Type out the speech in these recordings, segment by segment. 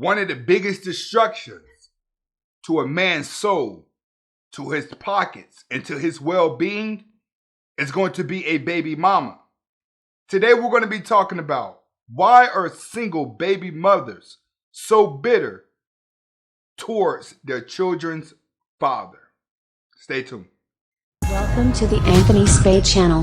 One of the biggest destructions to a man's soul, to his pockets, and to his well-being is going to be a baby mama. Today we're going to be talking about why are single baby mothers so bitter towards their children's father. Stay tuned. Welcome to the Anthony Spade channel.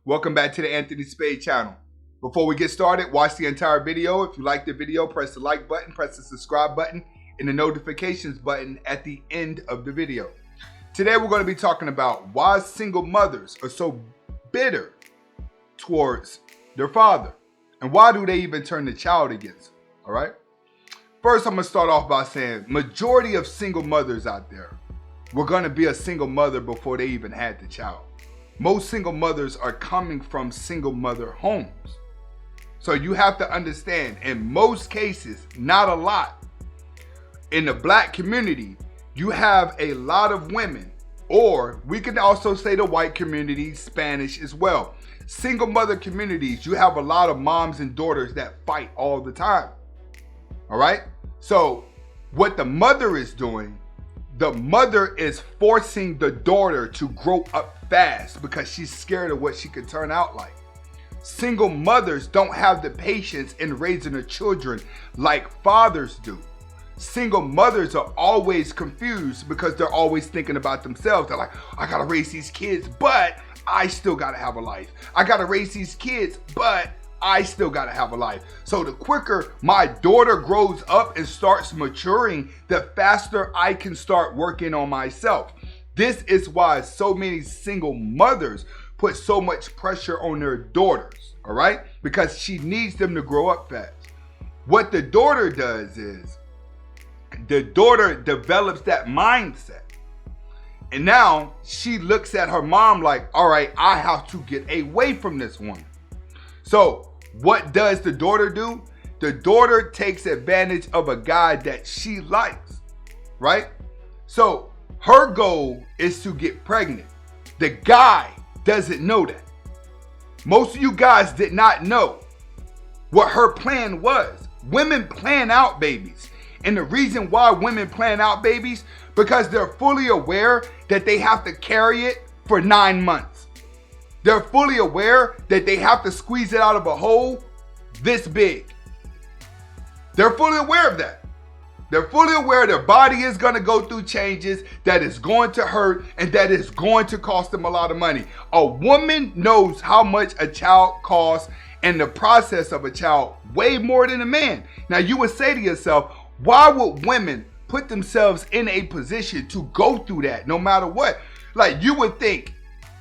Welcome back to the Anthony Spade channel. Before we get started, watch the entire video. If you like the video, press the like button, press the subscribe button, and the notifications button at the end of the video. Today we're going to be talking about why single mothers are so bitter towards their father. And why do they even turn the child against them, all right? First, I'm going to start off by saying majority of single mothers out there were going to be a single mother before they even had the child. Most single mothers are coming from single mother homes. So you have to understand, in most cases, not a lot, in the black community, you have a lot of women, or we can also say the white community, Spanish as well. Single mother communities, you have a lot of moms and daughters that fight all the time. All right? So what the mother is doing, the mother is forcing the daughter to grow up fast because she's scared of what she could turn out like. Single mothers don't have the patience in raising their children like fathers do. Single mothers are always confused because they're always thinking about themselves. They're like, I gotta raise these kids, but I still gotta have a life. I gotta raise these kids, but I still gotta have a life. So the quicker my daughter grows up and starts maturing, the faster I can start working on myself. This is why so many single mothers put so much pressure on their daughters, all right? Because she needs them to grow up fast. What the daughter does is, the daughter develops that mindset. And now she looks at her mom like, all right, I have to get away from this woman. So what does the daughter do? The daughter takes advantage of a guy that she likes, right? So her goal is to get pregnant. The guy doesn't know that. Most of you guys did not know what her plan was. Women plan out babies. And the reason why women plan out babies, because they're fully aware that they have to carry it for 9 months. They're fully aware that they have to squeeze it out of a hole this big. They're fully aware of that. They're fully aware their body is going to go through changes, that is going to hurt, and that is going to cost them a lot of money. A woman knows how much a child costs and the process of a child way more than a man. Now you would say to yourself, why would women put themselves in a position to go through that no matter what? Like, you would think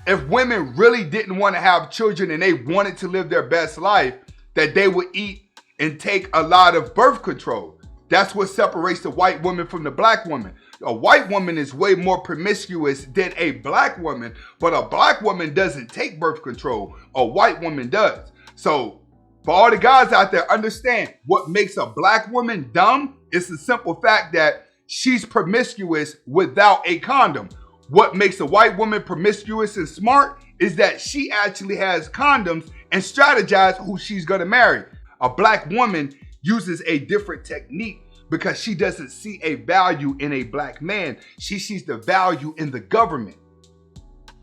if women really didn't want to have children and they wanted to live their best life, that they would eat and take a lot of birth control. That's what separates the white woman from the black woman. A white woman is way more promiscuous than a black woman, but a black woman doesn't take birth control. A white woman does. So for all the guys out there, understand what makes a black woman dumb is the simple fact that she's promiscuous without a condom. What makes a white woman promiscuous and smart is that she actually has condoms and strategizes who she's gonna marry. A black woman uses a different technique because she doesn't see a value in a black man. She sees the value in the government.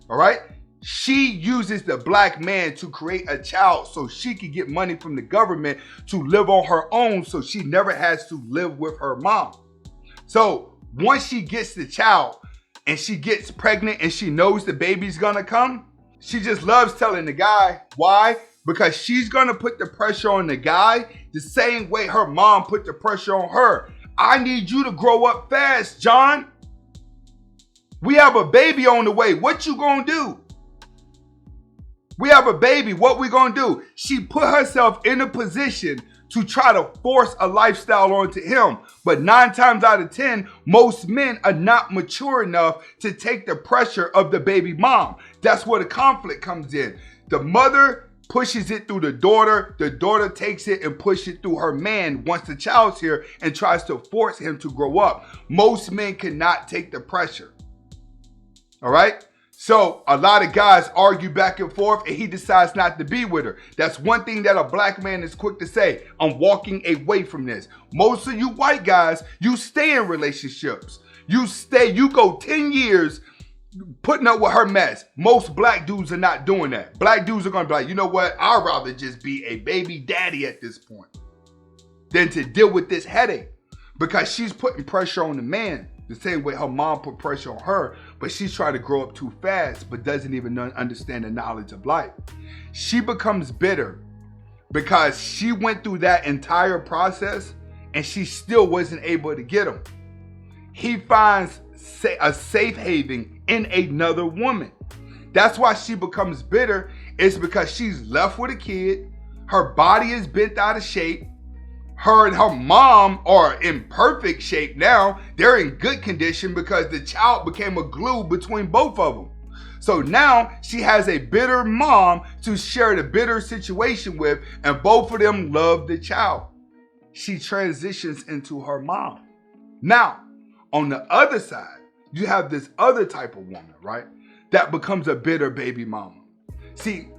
All right? She uses the black man to create a child so she can get money from the government to live on her own, so she never has to live with her mom. So once she gets the child and she gets pregnant and she knows the baby's gonna come, she just loves telling the guy. Why? Because she's gonna put the pressure on the guy the same way her mom put the pressure on her. I need you to grow up fast, John. We have a baby on the way. What you gonna do? We have a baby. What we gonna do? She put herself in a position to try to force a lifestyle onto him. But 9 times out of 10, most men are not mature enough to take the pressure of the baby mom. That's where the conflict comes in. The mother pushes it through the daughter takes it and pushes it through her man once the child's here and tries to force him to grow up. Most men cannot take the pressure. All right? So a lot of guys argue back and forth and he decides not to be with her. That's one thing that a black man is quick to say. I'm walking away from this. Most of you white guys, you stay in relationships. You go 10 years putting up with her mess. Most black dudes are not doing that. Black dudes are going to be like, you know what? I'd rather just be a baby daddy at this point than to deal with this headache, because she's putting pressure on the man the same way her mom put pressure on her, but she's trying to grow up too fast but doesn't even understand the knowledge of life. She becomes bitter because she went through that entire process and she still wasn't able to get him. He finds a safe haven in another woman. That's why she becomes bitter. It's because she's left with a kid. Her body is bent out of shape. Her and her mom are in perfect shape now. They're in good condition because the child became a glue between both of them. So now she has a bitter mom to share the bitter situation with, and both of them love the child. She transitions into her mom. Now, on the other side, you have this other type of woman, right? That becomes a bitter baby mama. See,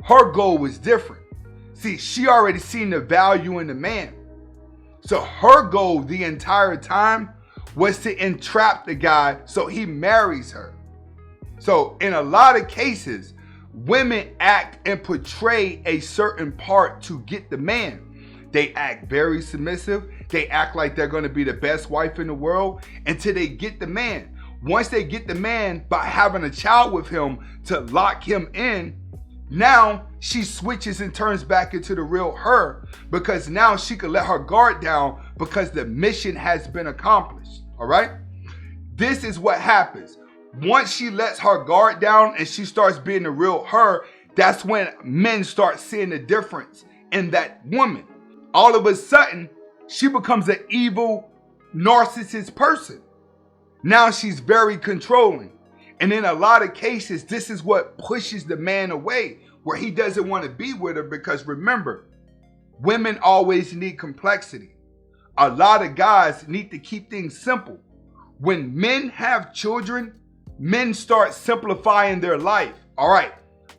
her goal was different. See, she already seen the value in the man. So her goal the entire time was to entrap the guy so he marries her. So in a lot of cases, women act and portray a certain part to get the man. They act very submissive. They act like they're going to be the best wife in the world until they get the man. Once they get the man by having a child with him to lock him in, now she switches and turns back into the real her, because now she can let her guard down because the mission has been accomplished. All right? This is what happens. Once she lets her guard down and she starts being the real her, that's when men start seeing the difference in that woman. All of a sudden, she becomes an evil, narcissist person. Now she's very controlling. And in a lot of cases, this is what pushes the man away, where he doesn't want to be with her, because remember, women always need complexity. A lot of guys need to keep things simple. When men have children, men start simplifying their life. All right,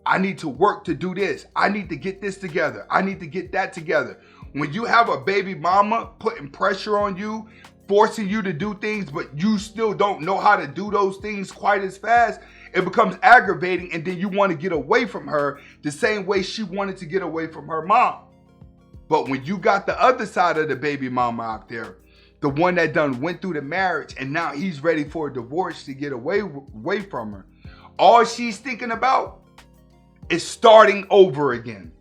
I need to work to do this. I need to get this together. I need to get that together. When you have a baby mama putting pressure on you, forcing you to do things, but you still don't know how to do those things quite as fast, it becomes aggravating, and then you want to get away from her the same way she wanted to get away from her mom. But when you got the other side of the baby mama out there, the one that done went through the marriage and now he's ready for a divorce to get away from her, all she's thinking about is starting over again.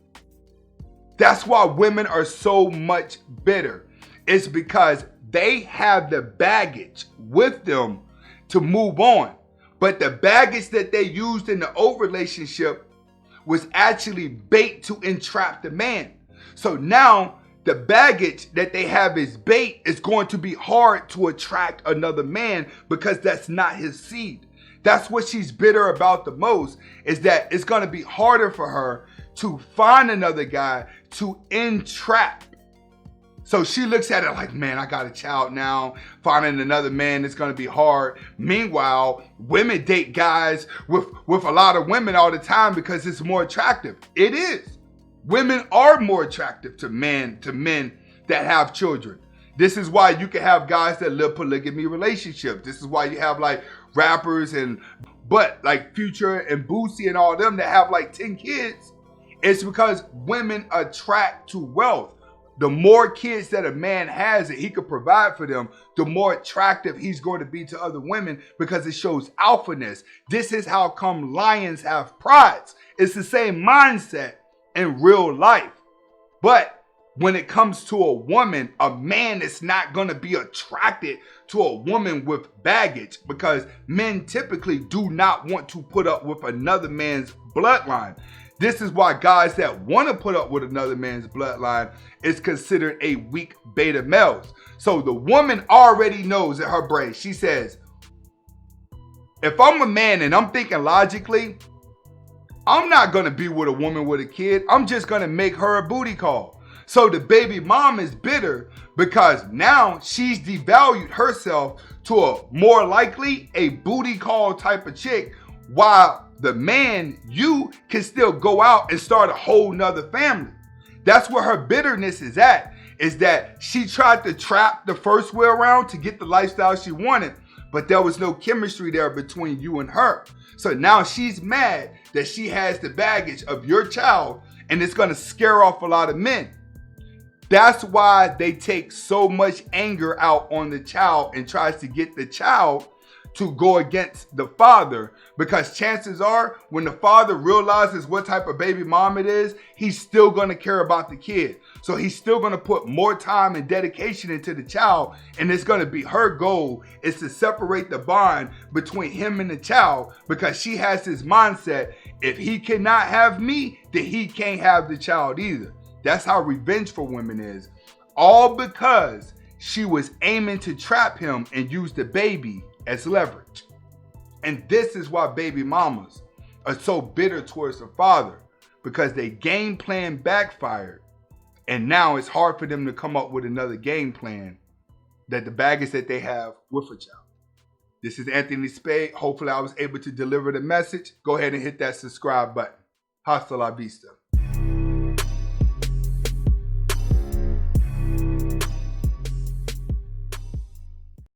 That's why women are so much bitter. It's because they have the baggage with them to move on. But the baggage that they used in the old relationship was actually bait to entrap the man. So now the baggage that they have is bait. Is going to be hard to attract another man because that's not his seed. That's what she's bitter about the most, is that it's going to be harder for her to find another guy to entrap. So she looks at it like, man, I got a child now. Finding another man is going to be hard. Meanwhile, women date guys with a lot of women all the time because it's more attractive. It is. Women are more attractive to men that have children. This is why you can have guys that live polygamy relationships. This is why you have like rappers but like Future and Boosie and all them that have like 10 kids. It's because women attract to wealth. The more kids that a man has that he could provide for them, the more attractive he's going to be to other women, because it shows alphaness. This is how come lions have prides. It's the same mindset in real life. But when it comes to a woman, a man is not going to be attracted to a woman with baggage, because men typically do not want to put up with another man's bloodline. This is why guys that want to put up with another man's bloodline is considered a weak beta males. So the woman already knows in her brain, she says, if I'm a man and I'm thinking logically, I'm not going to be with a woman with a kid. I'm just going to make her a booty call. So the baby mom is bitter because now she's devalued herself to a more likely a booty call type of chick, while the man, you can still go out and start a whole nother family. That's where her bitterness is at, is that she tried to trap the first way around to get the lifestyle she wanted, but there was no chemistry there between you and her. So now she's mad that she has the baggage of your child, and it's going to scare off a lot of men. That's why they take so much anger out on the child and tries to get the child to go against the father, because chances are when the father realizes what type of baby mom it is, he's still going to care about the kid. So he's still going to put more time and dedication into the child, and it's going to be her goal is to separate the bond between him and the child, because she has this mindset, if he cannot have me, then he can't have the child either. That's how revengeful women is. All because she was aiming to trap him and use the baby as leverage. And this is why baby mamas are so bitter towards the father, because their game plan backfired. And now it's hard for them to come up with another game plan that the baggage that they have with a child. This is Anthony Spade. Hopefully I was able to deliver the message. Go ahead and hit that subscribe button. Hasta la vista.